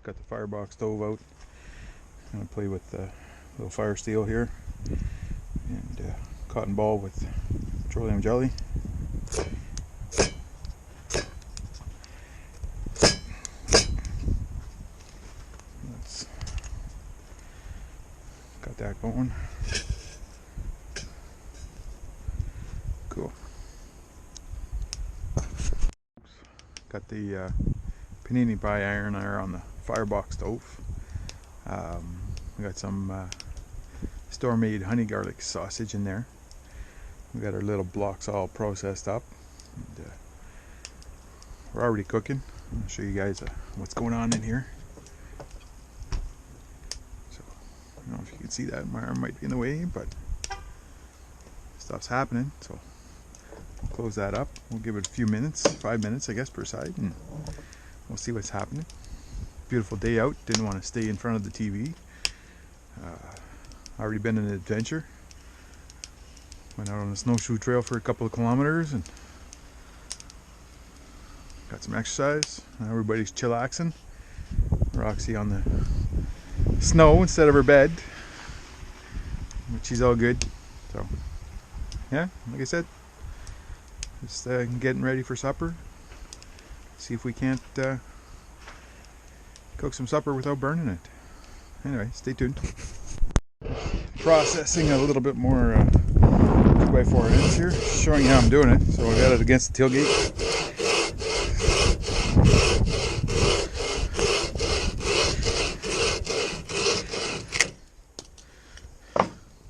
Got the Firebox stove out. I'm going to play with a little fire steel here and cotton ball with petroleum jelly. Let's got that going. Cool. Got the Panini pie iron there on the Firebox stove. We got some store-made honey garlic sausage in there. We got our little blocks all processed up. And, we're already cooking. I'll show you guys what's going on in here. So, I don't know if you can see that. My arm might be in the way, but stuff's happening. So, we'll close that up. We'll give it a few minutes, 5 minutes, I guess, per side, and we'll see what's happening. Beautiful day out. Didn't want to stay in front of the TV. Already been on an adventure. Went out on a snowshoe trail for a couple of kilometers and got some exercise. Now everybody's chillaxing. Roxy on the snow instead of her bed, but she's all good. So yeah, like I said, just getting ready for supper. See if we can't cook some supper without burning it. Anyway, stay tuned. Processing a little bit more 2x4 ends here, showing you how I'm doing it. So I got it against the tailgate.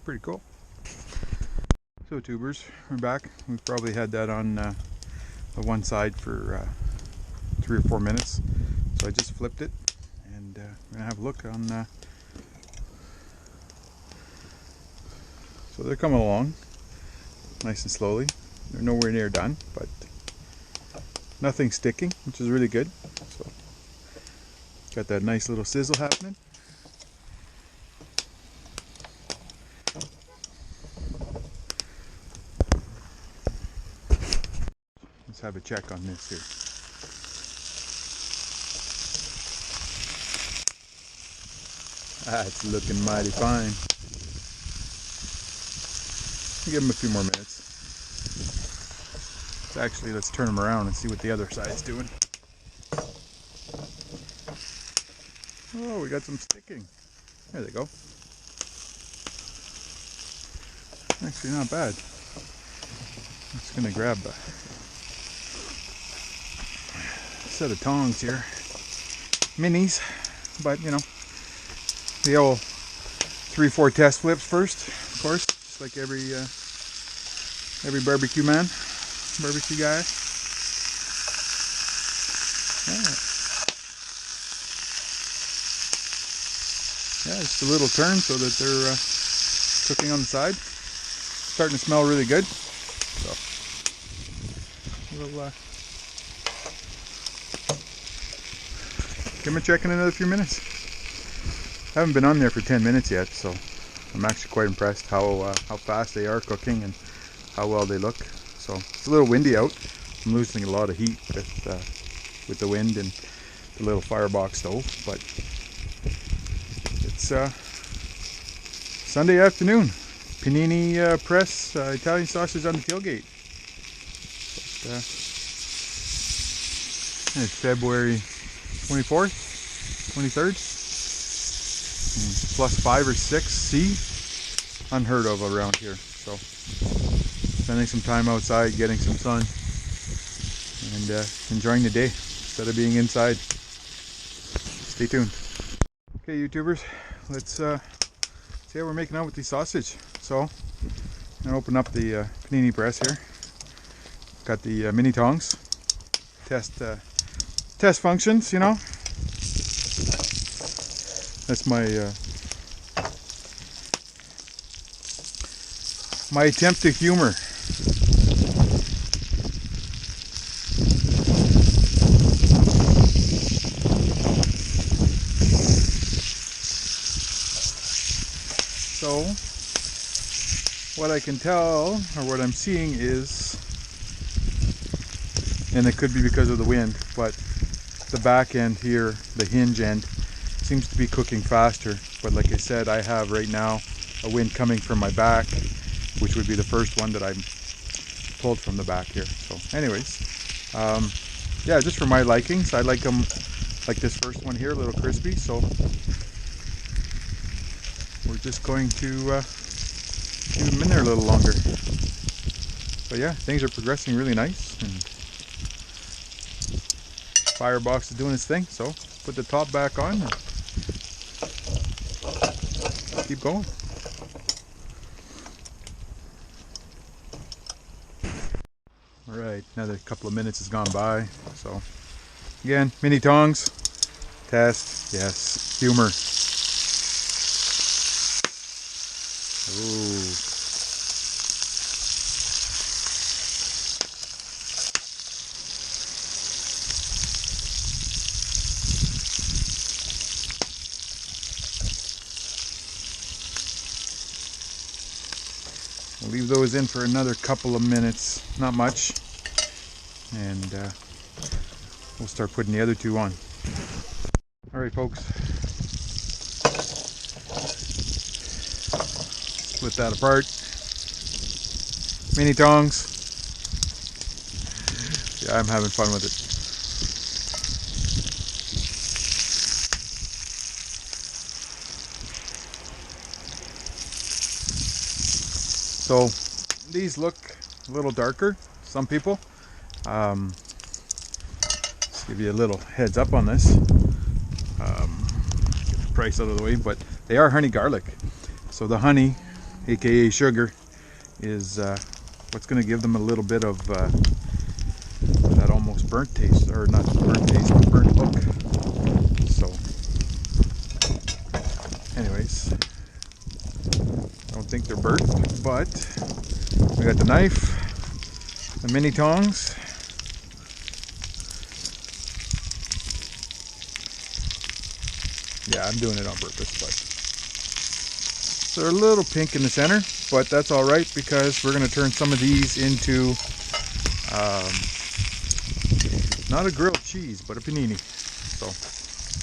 Pretty cool. So tubers, we're back. We've probably had that on the one side for 3 or 4 minutes. So I just flipped it and we're gonna have a look on so they're coming along nice and slowly. They're nowhere near done, but nothing sticking, which is really good. So got that nice little sizzle happening. Let's have a check on this here. It's looking mighty fine. I'll give them a few more minutes. So actually, let's turn them around and see what the other side's doing. Oh, we got some sticking. There they go. Actually, not bad. I'm just gonna grab a set of tongs here. Minis, but you know, the old 3-4 test flips first, of course, just like every barbecue guy. Yeah, just a little turn so that they're cooking on the side. Starting to smell really good. So we'll give them a check in another few minutes. I haven't been on there for 10 minutes yet, so I'm actually quite impressed how fast they are cooking and how well they look. So it's a little windy out. I'm losing a lot of heat with the wind and the little Firebox stove, but it's Sunday afternoon. Panini press Italian sausage on the tailgate. But, it's February 24th, 23rd. Plus 5 or 6 C, unheard of around here. So spending some time outside, getting some sun, and enjoying the day instead of being inside. Stay tuned. Okay, YouTubers, let's see how we're making out with the sausage. So I'm gonna open up the Panini press here. Got the mini tongs. Test functions, you know. That's my attempt to humor. So what I can tell, or what I'm seeing is, and it could be because of the wind, but the back end here, the hinge end, seems to be cooking faster. But like I said, I have right now a wind coming from my back, which would be the first one that I pulled from the back here. So anyways, yeah, just for my likings, I like them like this first one here, a little crispy. So we're just going to keep them in there a little longer. But yeah, things are progressing really nice, and Firebox is doing its thing. So put the top back on and keep going. Alright, another couple of minutes has gone by. So again, mini tongs, test, yes, humor. Ooh. We'll leave those in for another couple of minutes, not much, and we'll start putting the other two on. Alright folks, split that apart. Mini tongs. Yeah, I'm having fun with it. So these look a little darker, some people. Let's give you a little heads up on this. Get the price out of the way, but they are honey garlic. So the honey, aka sugar, is what's going to give them a little bit of that almost burnt taste, or not burnt taste, but burnt look. So anyways, I don't think they're burnt, but we got the knife, the mini tongs, yeah, I'm doing it on purpose, but they're a little pink in the center, but that's all right because we're going to turn some of these into not a grilled cheese, but a panini. So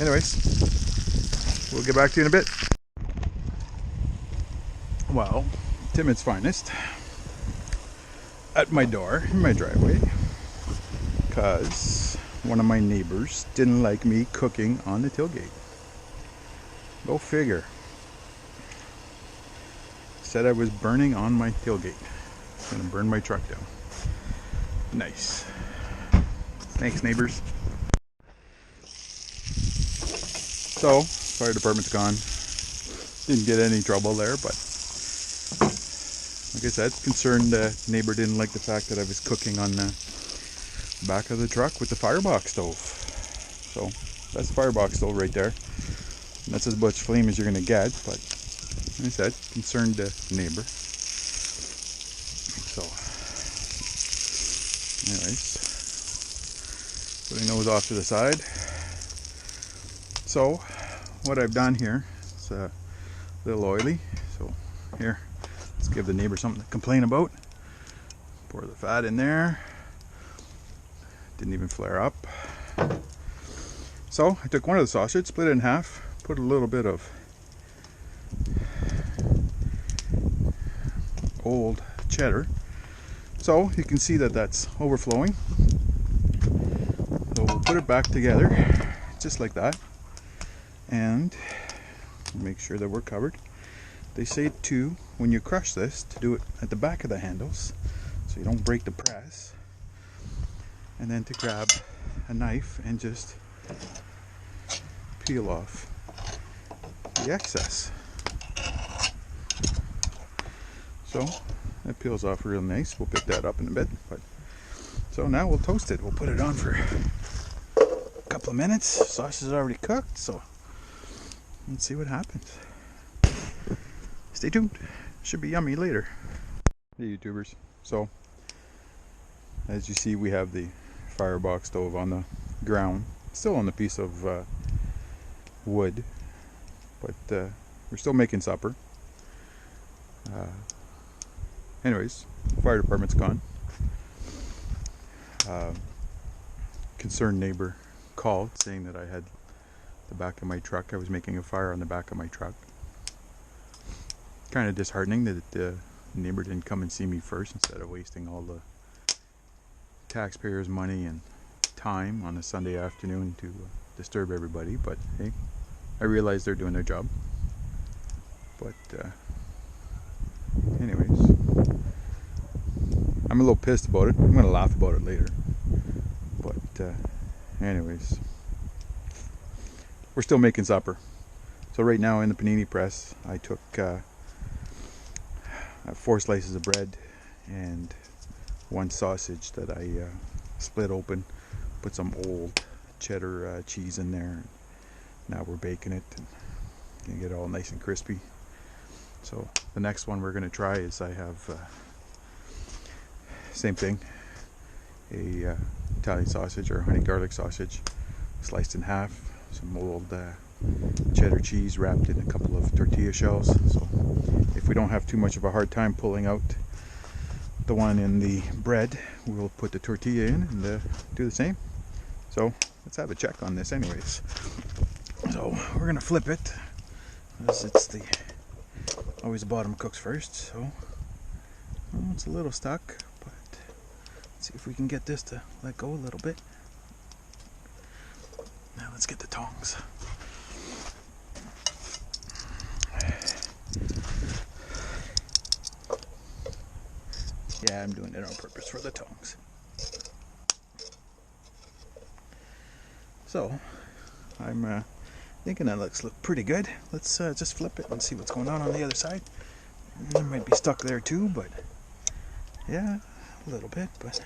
anyways, we'll get back to you in a bit. Well, Timot's finest at my door in my driveway because one of my neighbors didn't like me cooking on the tailgate. Go figure. Said I was burning on my tailgate. Gonna burn my truck down. Nice. Thanks, neighbors. So, fire department's gone. Didn't get any trouble there, but like I said, concerned neighbor didn't like the fact that I was cooking on the back of the truck with the Firebox stove. So that's the Firebox stove right there. And that's as much flame as you're going to get, but like I said, concerned neighbor. So anyways, putting those off to the side. So what I've done here is a little oily. So here, let's give the neighbor something to complain about. Pour the fat in there. Didn't even flare up. So I took one of the sausages, split it in half, put a little bit of old cheddar. So you can see that that's overflowing. So we'll put it back together, just like that. And make sure that we're covered. They say too, when you crush this, to do it at the back of the handles so you don't break the press, and then to grab a knife and just peel off the excess. So that peels off real nice. We'll pick that up in a bit. But so now we'll toast it. We'll put it on for a couple of minutes. Sausage is already cooked, so let's see what happens. Stay tuned. Should be yummy later. Hey YouTubers. So as you see, we have the Firebox stove on the ground, still on the piece of wood, but we're still making supper. Anyways, fire department's gone. Concerned neighbor called saying that I had the back of my truck. I was making a fire on the back of my truck. Kind of disheartening that the neighbor didn't come and see me first instead of wasting all the taxpayers' money and time on a Sunday afternoon to disturb everybody. But hey, I realize they're doing their job. But anyways, I'm a little pissed about it. I'm gonna laugh about it later. But anyways, we're still making supper. So right now in the panini press, I took 4 slices of bread and 1 sausage that I split open, put some old cheddar cheese in there. Now we're baking it and gonna get it all nice and crispy. So the next one we're gonna try is I have same thing, a Italian sausage or honey garlic sausage sliced in half, some old cheddar cheese wrapped in a couple of tortilla shells. So if we don't have too much of a hard time pulling out the one in the bread, we'll put the tortilla in and do the same. So let's have a check on this anyways. So we're gonna flip it, as it's always the bottom cooks first. So well, it's a little stuck, but let's see if we can get this to let go a little bit. Now let's get the tongs. Yeah, I'm doing it on purpose for the tongs. So I'm thinking that looks pretty good. Let's just flip it and see what's going on the other side. It might be stuck there too, but yeah, a little bit, but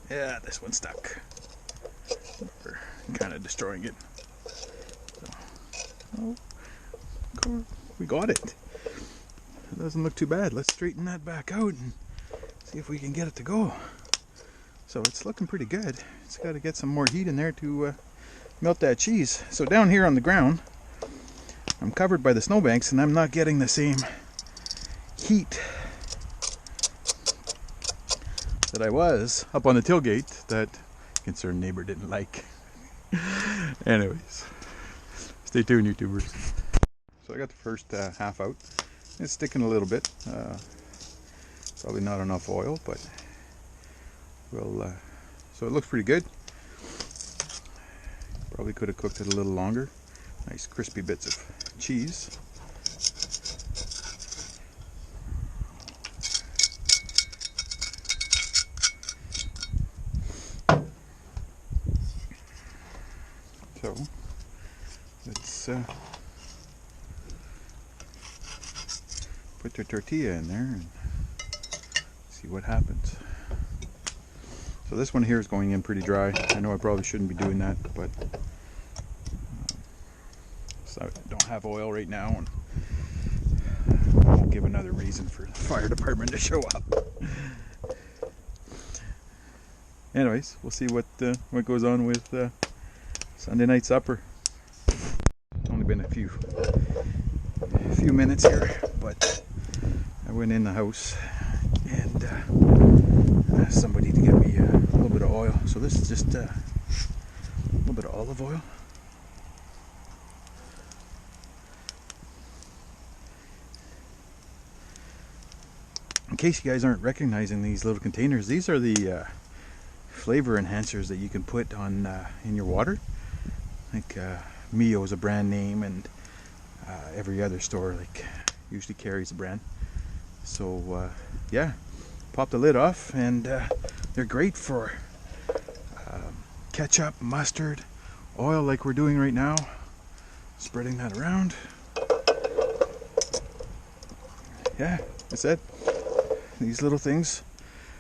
yeah, this one's stuck. We're kind of destroying it. So, oh, we got it. It doesn't look too bad. Let's straighten that back out and see if we can get it to go. So it's looking pretty good. It's got to get some more heat in there to melt that cheese. So down here on the ground, I'm covered by the snowbanks and I'm not getting the same heat that I was up on the tailgate that concerned neighbor didn't like. Anyways, stay tuned, YouTubers. So I got the first half out. It's sticking a little bit. Probably not enough oil, but we'll. So it looks pretty good. Probably could have cooked it a little longer. Nice crispy bits of cheese. So let's put the tortilla in there and see what happens. So this one here is going in pretty dry. I know I probably shouldn't be doing that, but so I don't have oil right now, and I won't give another reason for the fire department to show up. Anyways, we'll see what goes on with Sunday night supper. It's only been a few minutes here, but I went in the house and asked somebody to get me a little bit of oil. So this is just a little bit of olive oil. In case you guys aren't recognizing these little containers, these are the flavor enhancers that you can put on in your water. Like Mio is a brand name, and every other store like usually carries a brand. So yeah, pop the lid off, and they're great for ketchup, mustard, oil, like we're doing right now. Spreading that around. Yeah, that's it. These little things.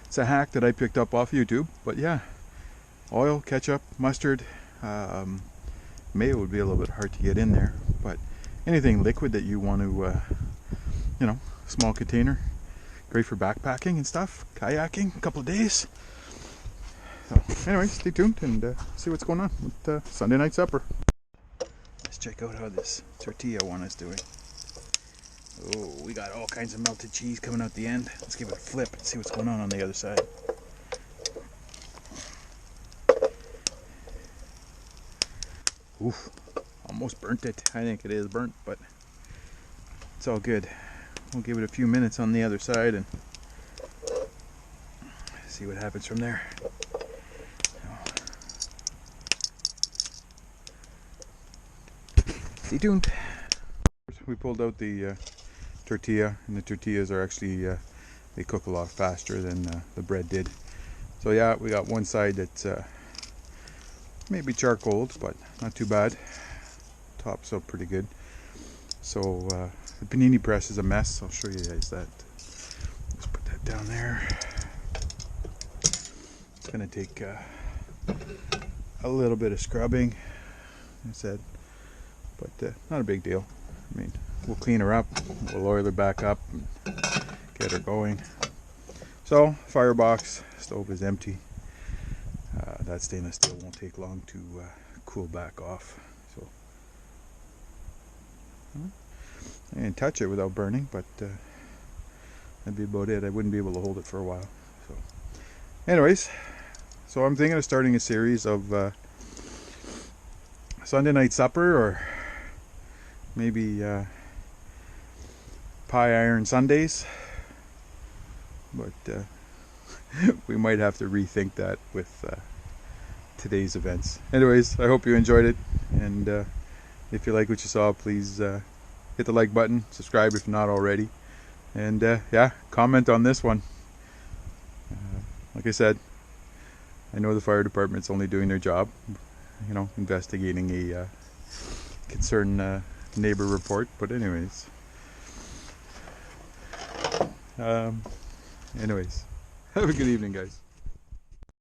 It's a hack that I picked up off YouTube, but yeah, oil, ketchup, mustard, mayo would be a little bit hard to get in there, but anything liquid that you want to, you know, small container, great for backpacking and stuff, kayaking, a couple of days. So anyway, stay tuned and see what's going on with Sunday night supper. Let's check out how this tortilla one is doing. Oh, we got all kinds of melted cheese coming out the end. Let's give it a flip and see what's going on the other side. Oof, almost burnt it. I think it is burnt, but it's all good. We'll give it a few minutes on the other side and see what happens from there. Stay tuned. We pulled out the tortilla, and the tortillas are actually they cook a lot faster than the bread did. So yeah, we got one side that's maybe charcoaled, but not too bad. Top's up pretty good. So the panini press is a mess. I'll show you guys that. Let's put that down there. It's gonna take a little bit of scrubbing, I said, but not a big deal. I mean, we'll clean her up, we'll oil her back up and get her going. So Firebox stove is empty. That stainless steel won't take long to cool back off. So I didn't touch it without burning, but that'd be about it. I wouldn't be able to hold it for a while. So anyways, so I'm thinking of starting a series of Sunday night supper, or maybe pie iron Sundays, but we might have to rethink that with today's events. Anyways, I hope you enjoyed it, and if you like what you saw, please hit the like button, subscribe if not already, and yeah, comment on this one. Like I said, I know the fire department's only doing their job, you know, investigating a concerned neighbor report, but anyways, have a good evening, guys.